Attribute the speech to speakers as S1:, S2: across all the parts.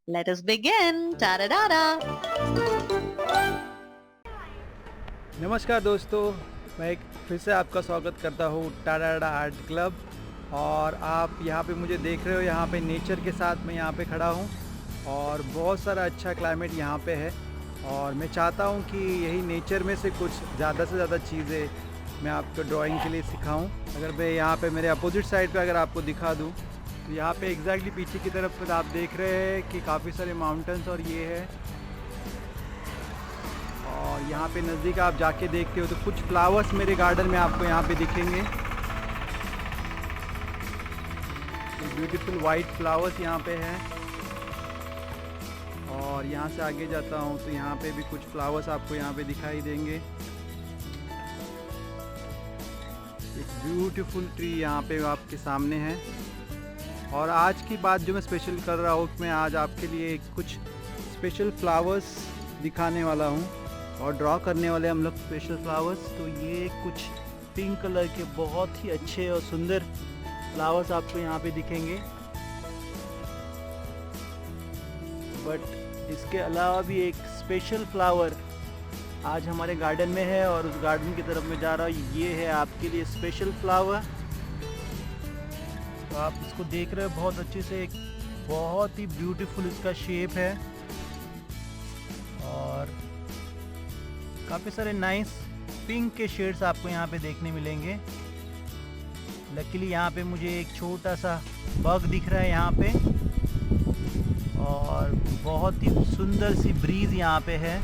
S1: Let us begin. Ta-da-da-da.
S2: नमस्कार दोस्तों, मैं एक फिर से आपका स्वागत करता हूँ टाडाडा आर्ट क्लब। और आप यहाँ पे मुझे देख रहे हो, यहाँ पे नेचर के साथ मैं यहाँ पे खड़ा हूँ और बहुत सारा अच्छा क्लाइमेट यहाँ पे है। और मैं चाहता हूँ कि यही नेचर में से कुछ ज़्यादा से ज़्यादा चीज़ें मैं आपको ड्राइंग के लिए सिखाऊं। अगर मैं यहाँ पे मेरे अपोजिट साइड पे अगर आपको दिखा दूँ तो यहाँ पे एग्जैक्टली पीछे की तरफ आप देख रहे हैं कि काफ़ी सारे माउंटेन्स और ये है। और यहाँ पे नज़दीक आप जाके देखते हो तो कुछ फ्लावर्स मेरे गार्डन में आपको यहाँ पे दिखेंगे। ब्यूटीफुल वाइट फ्लावर्स यहाँ पे हैं। और यहाँ से आगे जाता हूँ तो यहाँ पे भी कुछ फ्लावर्स आपको यहाँ पे दिखाई देंगे। एक ब्यूटीफुल ट्री यहाँ पे आपके सामने है। और आज की बात जो मैं स्पेशल कर रहा हूँ, मैं आज आपके लिए कुछ स्पेशल फ्लावर्स दिखाने वाला हूँ और ड्रॉ करने वाले हम लोग स्पेशल फ्लावर्स। तो ये कुछ पिंक कलर के बहुत ही अच्छे और सुंदर फ्लावर्स आपको यहाँ पे दिखेंगे। बट इसके अलावा भी एक स्पेशल फ्लावर आज हमारे गार्डन में है और उस गार्डन की तरफ मैं जा रहा हूँ। ये है आपके लिए स्पेशल फ्लावर। तो आप इसको देख रहे हो बहुत अच्छे से, एक बहुत ही ब्यूटीफुल इसका शेप है और काफ़ी सारे नाइस पिंक के शेड्स आपको यहाँ पे देखने मिलेंगे। लकीली यहाँ पे मुझे एक छोटा सा बग दिख रहा है यहाँ पे और बहुत ही सुंदर सी ब्रीज़ यहाँ पे है।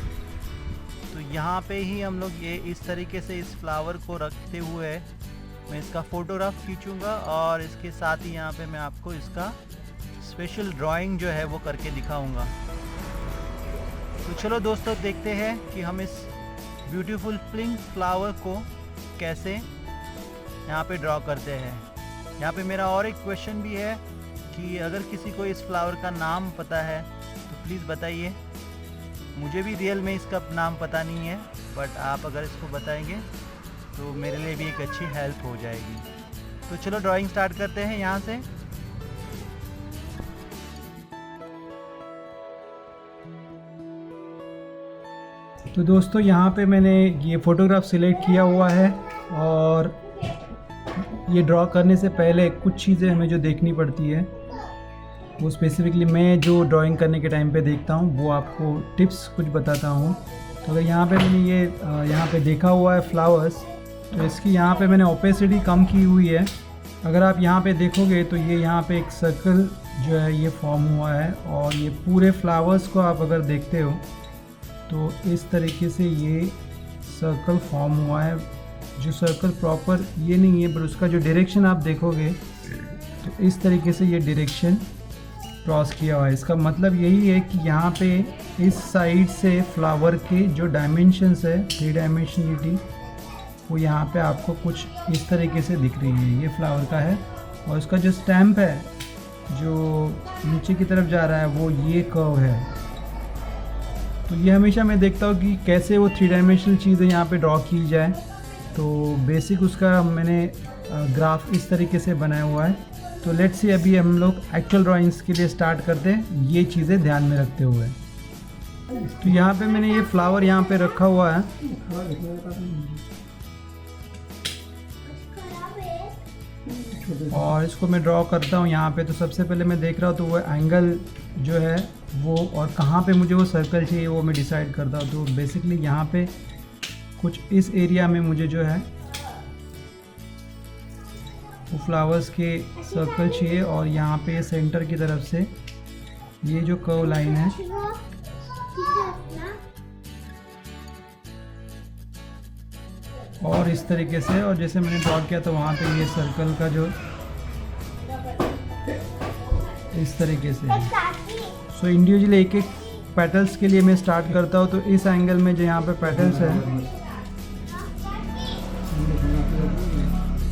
S2: तो यहाँ पे ही हम लोग ये इस तरीके से इस फ्लावर को रखते हुए मैं इसका फ़ोटोग्राफ खींचूँगा और इसके साथ ही यहाँ पे मैं आपको इसका स्पेशल ड्राइंग जो है वो करके दिखाऊँगा। तो चलो दोस्तों, देखते हैं कि हम इस ब्यूटीफुल पिंक फ्लावर को कैसे यहाँ पे ड्रॉ करते हैं। यहाँ पे मेरा और एक क्वेश्चन भी है कि अगर किसी को इस फ्लावर का नाम पता है तो प्लीज़ बताइए। मुझे भी रियल में इसका नाम पता नहीं है, बट आप अगर इसको बताएंगे तो मेरे लिए भी एक अच्छी हेल्प हो जाएगी। तो चलो ड्राइंग स्टार्ट करते हैं यहाँ से। तो दोस्तों, यहाँ पे मैंने ये फ़ोटोग्राफ सिलेक्ट किया हुआ है और ये ड्रॉ करने से पहले कुछ चीज़ें हमें जो देखनी पड़ती है वो स्पेसिफिकली मैं जो ड्राइंग करने के टाइम पे देखता हूँ, वो आपको टिप्स कुछ बताता हूँ। तो अगर यहाँ पे मैंने ये यहाँ पे देखा हुआ है फ्लावर्स, तो इसकी यहाँ पे मैंने ओपेसिटी कम की हुई है। अगर आप यहाँ पे देखोगे तो ये यहाँ पे एक सर्कल जो है ये फॉर्म हुआ है और ये पूरे फ्लावर्स को आप अगर देखते हो तो इस तरीके से ये सर्कल फॉर्म हुआ है। जो सर्कल प्रॉपर ये नहीं है, पर उसका जो डायरेक्शन आप देखोगे तो इस तरीके से ये डायरेक्शन क्रॉस किया हुआ है। इसका मतलब यही है कि यहाँ पे इस साइड से फ्लावर के जो डायमेंशंस है, 3 डायमेंशनलिटी, वो यहाँ पे आपको कुछ इस तरीके से दिख रही है। ये फ्लावर का है और इसका जो स्टैम्प है जो नीचे की तरफ जा रहा है वो ये कर्व है। तो ये हमेशा मैं देखता हूँ कि कैसे वो 3 डायमेंशनल चीज़ें यहाँ पे ड्रॉ की जाए। तो बेसिक उसका मैंने ग्राफ इस तरीके से बनाया हुआ है। तो लेट्स सी, अभी हम लोग एक्चुअल ड्राइंग्स के लिए स्टार्ट करते हैं ये चीज़ें ध्यान में रखते हुए। तो यहाँ पे मैंने ये फ्लावर यहाँ पे रखा हुआ है और इसको मैं ड्रॉ करता हूँ यहाँ पे। तो सबसे पहले मैं देख रहा हूँ तो वो एंगल जो है वो और कहाँ पे मुझे वो सर्कल चाहिए वो मैं डिसाइड करता हूँ। तो बेसिकली यहाँ पे कुछ इस एरिया में मुझे जो है वो फ्लावर्स के सर्कल चाहिए और यहाँ पे सेंटर की तरफ से ये जो कर्व लाइन है और इस तरीके से, और जैसे मैंने ड्रॉ किया तो वहाँ पे ये सर्कल का जो इस तरीके से। सो इंडिविजुअली एक एक पेटल्स के लिए मैं स्टार्ट करता हूँ। तो इस एंगल में जो यहाँ पे पेटल्स है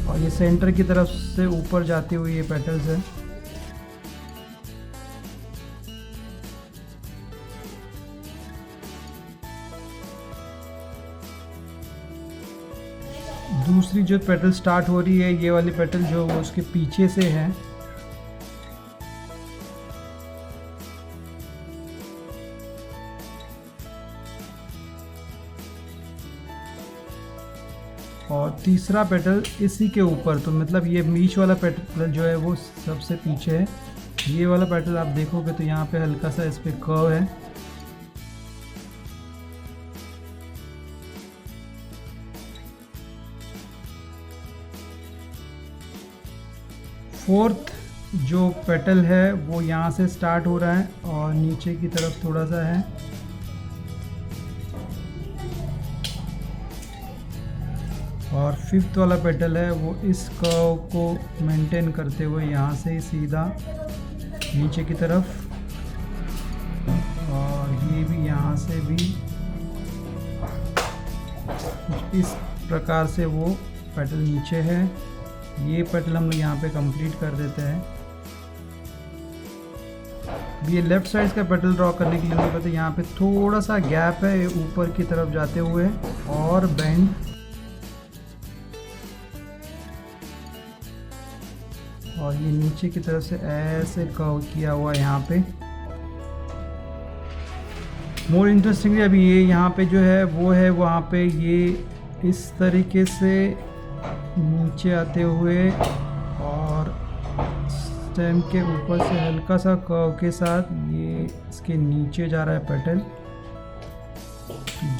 S2: और ये सेंटर की तरफ से ऊपर जाती हुई ये पेटल्स है। दूसरी जो पेटल स्टार्ट हो रही है, ये वाली पेटल जो उसके पीछे से है, और तीसरा पेटल इसी के ऊपर, तो मतलब ये बीच वाला पेटल जो है वो सबसे पीछे है। ये वाला पेटल आप देखोगे तो यहाँ पे हल्का सा इस पे कर्व है। फोर्थ जो पेटल है वो यहाँ से स्टार्ट हो रहा है और नीचे की तरफ थोड़ा सा है। और फिफ्थ वाला पेटल है वो इस कर्व को मेंटेन करते हुए यहाँ से सीधा नीचे की तरफ, और ये भी यहाँ से भी इस प्रकार से वो पेटल नीचे है। ये पेटल हम लोग यहाँ पे कंप्लीट कर देते हैं। ये लेफ्ट साइड का पेटल ड्रॉ करने के लिए हम लोग कहते हैं यहाँ पे थोड़ा सा गैप है ऊपर की तरफ जाते हुए और बेंड, और ये नीचे की तरफ से ऐसे कर्व किया हुआ है यहाँ पे। मोर इंटरेस्टिंगली अभी ये यहाँ पे जो है वो है वहाँ पे ये इस तरीके से नीचे आते हुए और स्टेम के ऊपर से हल्का सा कर्व के साथ ये इसके नीचे जा रहा है पेटल।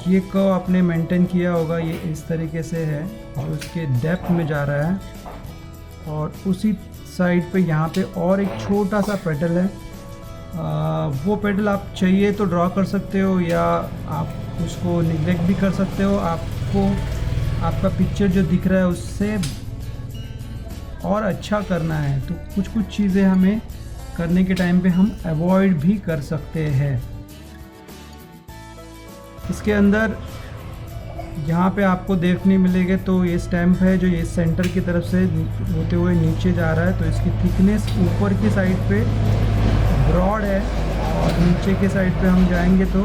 S2: ये कर्व आपने मेंटेन किया होगा, ये इस तरीके से है जो इसके डेप्थ में जा रहा है। और उसी साइड पे यहाँ पे और एक छोटा सा पेटल है, वो पेटल आप चाहिए तो ड्रॉ कर सकते हो या आप उसको निगलेक्ट भी कर सकते हो। आपको आपका पिक्चर जो दिख रहा है उससे और अच्छा करना है तो कुछ कुछ चीज़ें हमें करने के टाइम पे हम अवॉइड भी कर सकते हैं। इसके अंदर यहाँ पे आपको देखने मिलेगा तो ये स्टैम्प है जो ये सेंटर की तरफ से होते हुए नीचे जा रहा है, तो इसकी थिकनेस ऊपर की साइड पे ब्रॉड है और नीचे के साइड पे हम जाएंगे तो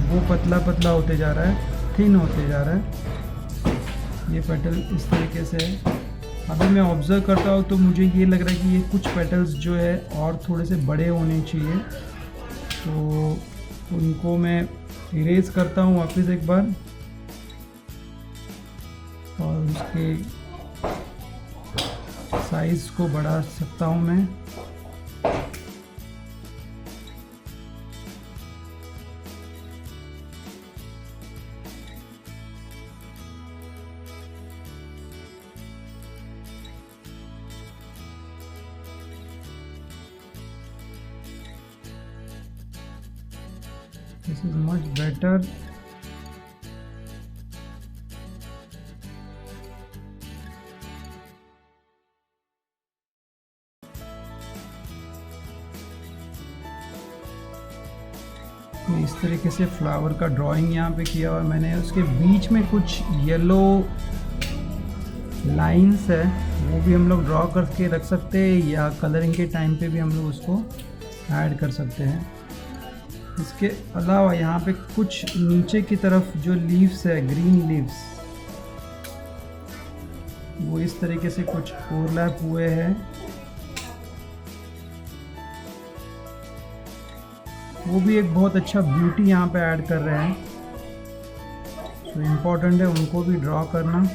S2: वो पतला पतला होते जा रहा है, थिन होते जा रहा है। ये पेटल इस तरीके से है। अभी मैं ऑब्ज़र्व करता हूँ तो मुझे ये लग रहा है कि ये कुछ पेटल्स जो है और थोड़े से बड़े होने चाहिए, तो उनको मैं इरेज करता हूँ वापस एक बार और उसके साइज़ को बढ़ा सकता हूँ मैं। This is much better. इस तरीके से फ्लावर का ड्राइंग यहाँ पे किया हुआ है मैंने। उसके बीच में कुछ येलो लाइंस है, वो भी हम लोग ड्रॉ करके रख सकते हैं या कलरिंग के टाइम पे भी हम लोग उसको ऐड कर सकते हैं। इसके अलावा यहाँ पे कुछ नीचे की तरफ जो लीव्स है, ग्रीन लीव्स, वो इस तरीके से कुछ ओवरलैप हुए हैं। वो भी एक बहुत अच्छा ब्यूटी यहाँ पे ऐड कर रहे हैं, तो इम्पोर्टेंट है उनको भी ड्रॉ करना।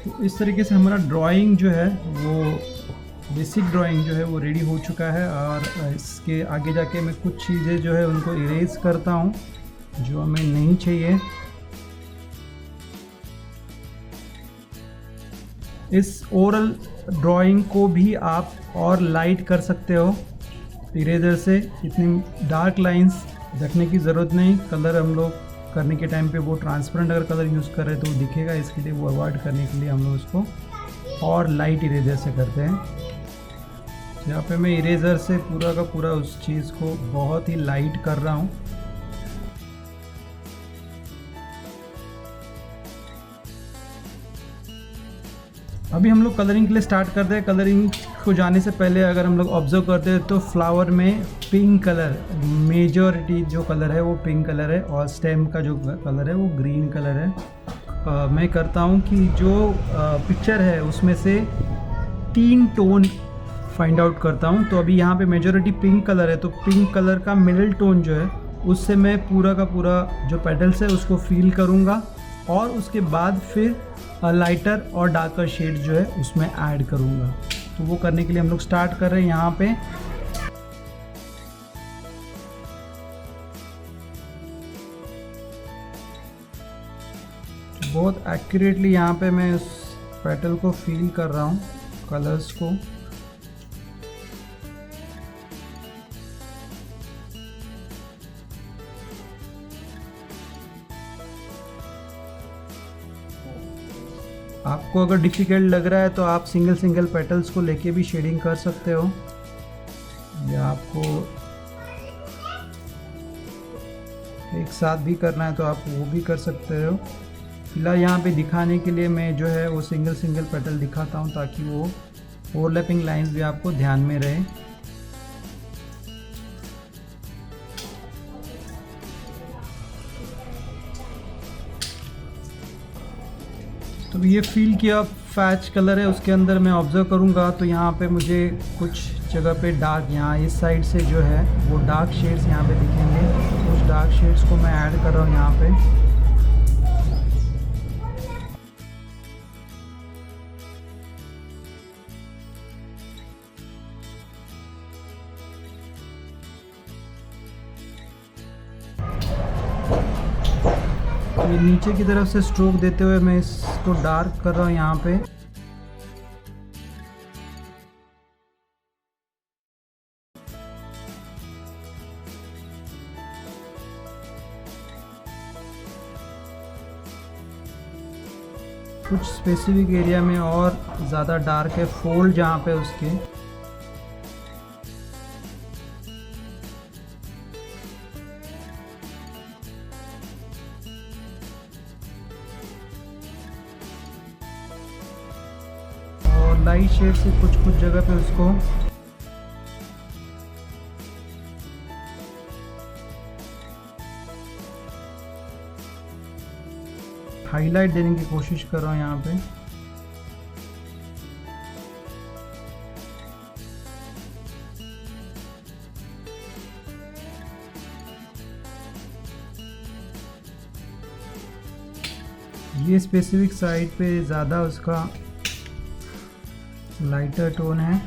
S2: तो इस तरीके से हमारा ड्राइंग जो है वो बेसिक ड्राइंग जो है वो रेडी हो चुका है। और इसके आगे जाके मैं कुछ चीज़ें जो है उनको इरेज करता हूँ जो हमें नहीं चाहिए। इस ओरल ड्राइंग को भी आप और लाइट कर सकते हो इरेजर से। इतनी डार्क लाइंस रखने की ज़रूरत नहीं। कलर हम लोग करने के टाइम पे वो ट्रांसपेरेंट अगर कलर यूज़ कर रहे हैं तो वो दिखेगा, इसके लिए वो अवॉइड करने के लिए हम लोग उसको और लाइट इरेजर से करते हैं। यहाँ पे मैं इरेजर से पूरा का पूरा उस चीज़ को बहुत ही लाइट कर रहा हूँ। अभी हम लोग कलरिंग के लिए स्टार्ट करते हैं। कलरिंग को जाने से पहले अगर हम लोग ऑब्जर्व करते हैं तो फ्लावर में पिंक कलर, मेजॉरिटी जो कलर है वो पिंक कलर है और स्टेम का जो कलर है वो ग्रीन कलर है। मैं करता हूँ कि जो पिक्चर है उसमें से 3 टोन फाइंड आउट करता हूँ। तो अभी यहाँ पे मेजॉरिटी पिंक कलर है, तो पिंक कलर का मिडिल टोन जो है उससे मैं पूरा का पूरा जो पेटल्स है उसको फील करूँगा, और उसके बाद फिर लाइटर और डार्कर शेड जो है उसमें ऐड करूँगा। तो वो करने के लिए हम लोग स्टार्ट कर रहे हैं यहाँ पे। बहुत एक्यूरेटली यहाँ पे मैं उस पेटल को फील कर रहा हूँ, कलर्स को। आपको अगर डिफ़िकल्ट लग रहा है तो आप सिंगल सिंगल पेटल्स को लेके भी शेडिंग कर सकते हो, या आपको एक साथ भी करना है तो आप वो भी कर सकते हो। फिलहाल यहाँ पे दिखाने के लिए मैं जो है वो सिंगल सिंगल पेटल दिखाता हूँ ताकि वो ओवरलैपिंग लाइंस भी आपको ध्यान में रहे। तो ये फील किया फैच कलर है, उसके अंदर मैं ऑब्ज़र्व करूँगा तो यहाँ पे मुझे कुछ जगह पे डार्क, यहाँ इस साइड से जो है वो डार्क शेड्स यहाँ पे दिखेंगे। कुछ डार्क शेड्स को मैं ऐड कर रहा हूँ यहाँ पे। ये नीचे की तरफ से स्ट्रोक देते हुए मैं इसको डार्क कर रहा हूँ यहाँ पे। कुछ स्पेसिफिक एरिया में और ज़्यादा डार्क है, फोल्ड जहाँ पे उसके। लाइट शेड से कुछ कुछ जगह पे उसको हाईलाइट देने की कोशिश कर रहा हूँ यहाँ पे। ये स्पेसिफिक साइड पे ज़्यादा उसका लाइटर टोन है।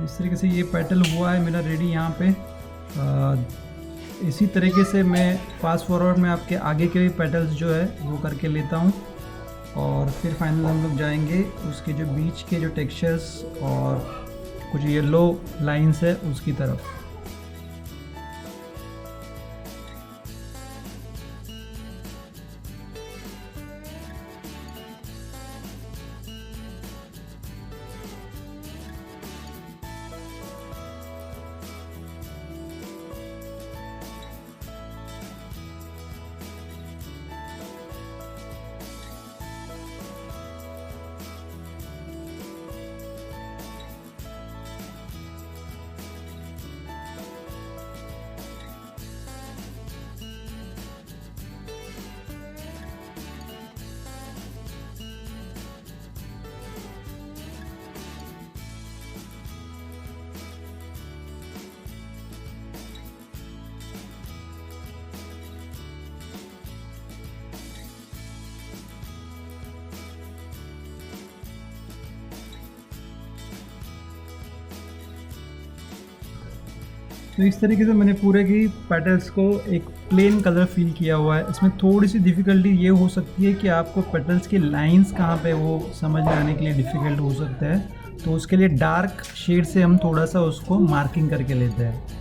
S2: इस तरीके से ये पेटल हुआ है मेरा रेडी यहाँ पे। इसी तरीके से मैं फास्ट फॉरवर्ड में आपके आगे के भी पेटल्स जो है वो करके लेता हूँ, और फिर फाइनल हम लोग जाएंगे उसके जो बीच के जो टेक्सचर्स और कुछ येलो लाइंस है उसकी तरफ। तो इस तरीके से मैंने पूरे की पेटल्स को एक प्लेन कलर फिल किया हुआ है। इसमें थोड़ी सी डिफ़िकल्टी ये हो सकती है कि आपको पेटल्स की लाइंस कहाँ पे वो समझ में आने के लिए डिफ़िकल्ट हो सकता है, तो उसके लिए डार्क शेड से हम थोड़ा सा उसको मार्किंग करके लेते हैं।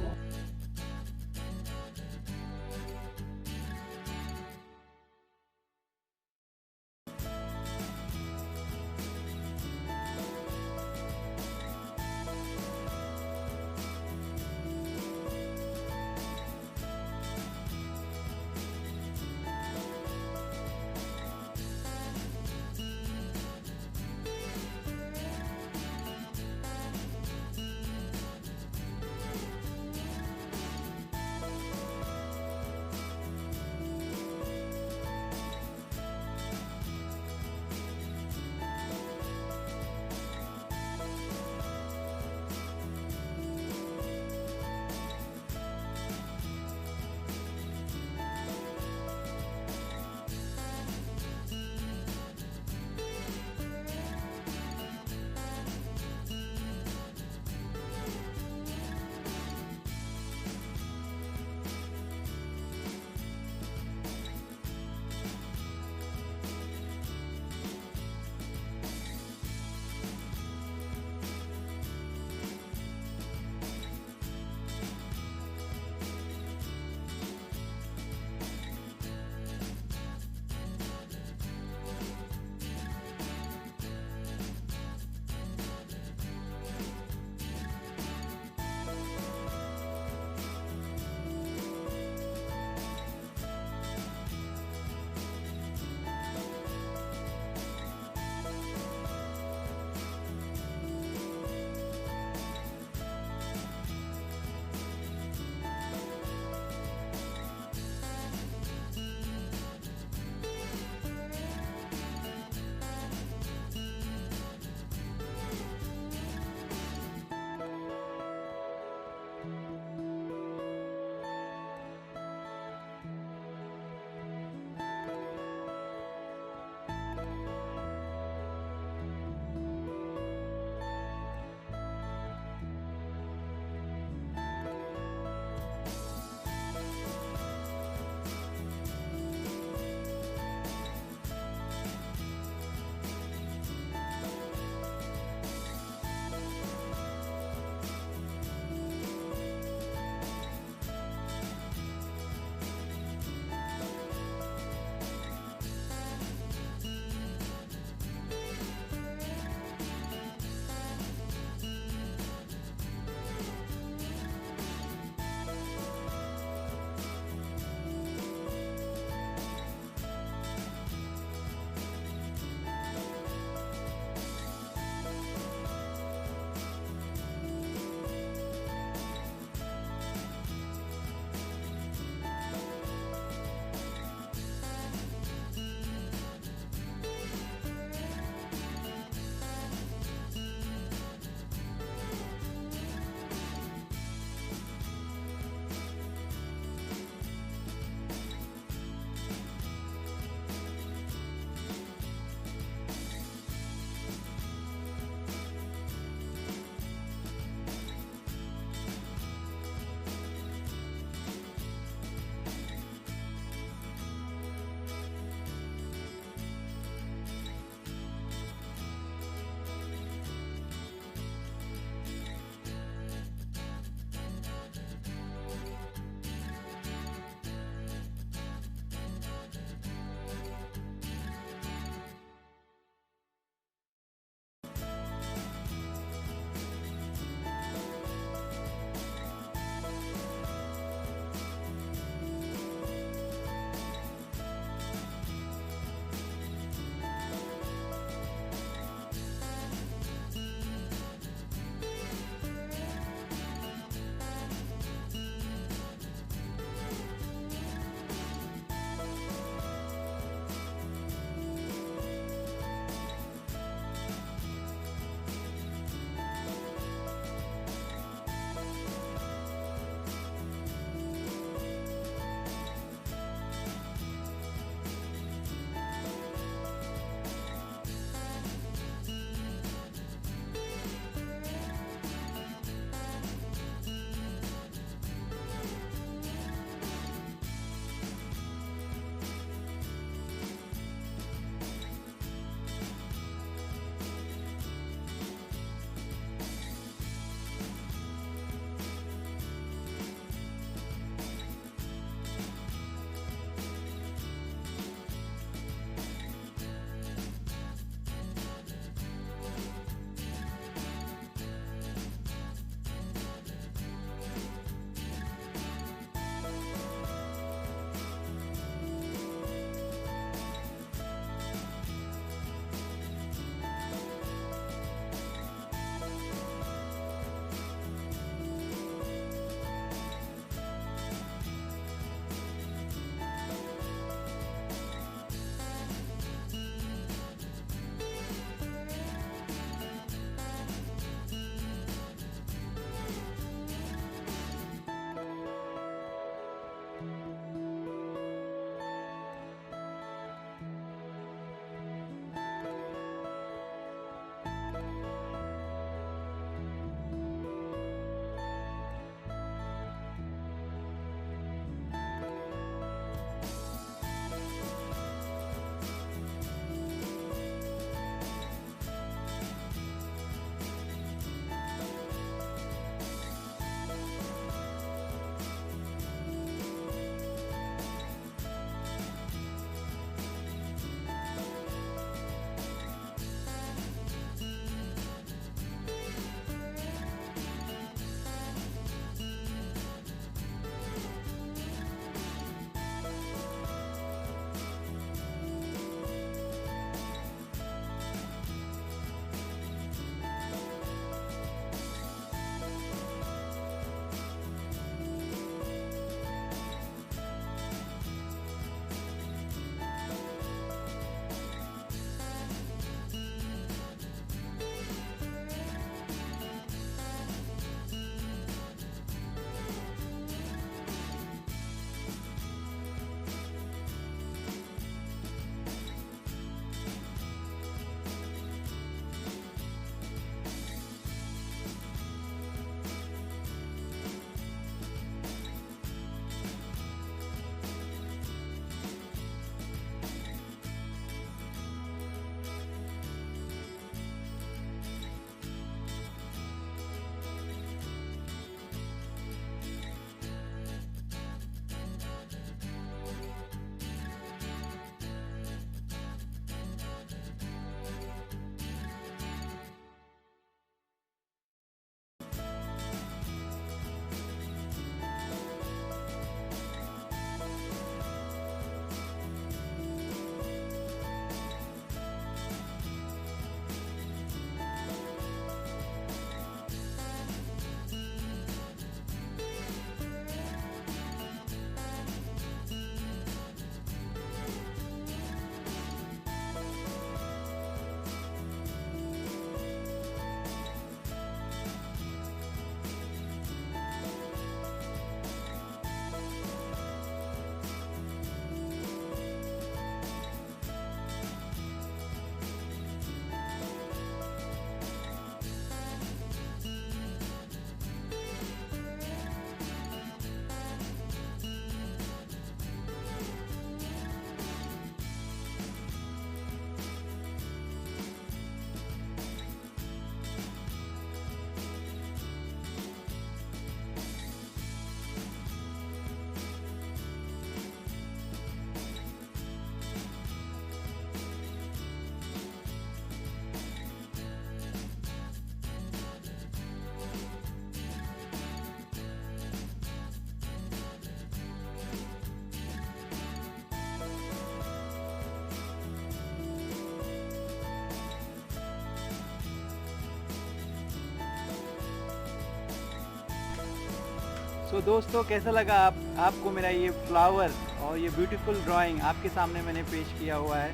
S3: सो दोस्तों, कैसा लगा आपको मेरा ये फ्लावर और ये ब्यूटीफुल ड्राइंग आपके सामने मैंने पेश किया हुआ है।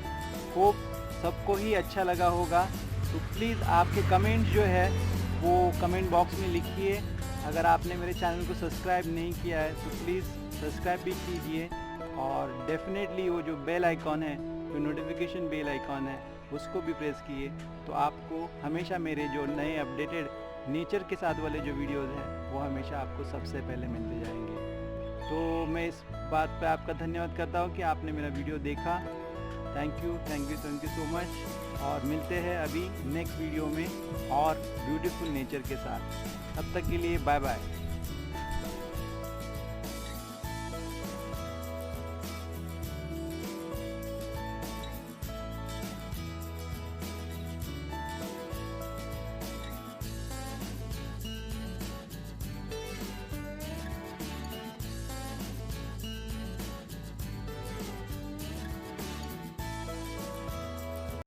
S3: होप सबको ही अच्छा लगा होगा। तो प्लीज़ आपके कमेंट जो है वो कमेंट बॉक्स में लिखिए। अगर आपने मेरे चैनल को सब्सक्राइब नहीं किया है तो प्लीज़ सब्सक्राइब भी कीजिए, और डेफिनेटली वो जो बेल आइकॉन है, जो नोटिफिकेशन बेल आइकॉन है, उसको भी प्रेस किए, तो आपको हमेशा मेरे जो नए अपडेटेड नेचर के साथ वाले जो वीडियोज़ हैं वो हमेशा आपको सबसे पहले मिलते जाएंगे। तो मैं इस बात पे आपका धन्यवाद करता हूँ कि आपने मेरा वीडियो देखा। थैंक यू सो मच, और मिलते हैं अभी नेक्स्ट वीडियो में और ब्यूटीफुल नेचर के साथ। तब तक के लिए बाय बाय।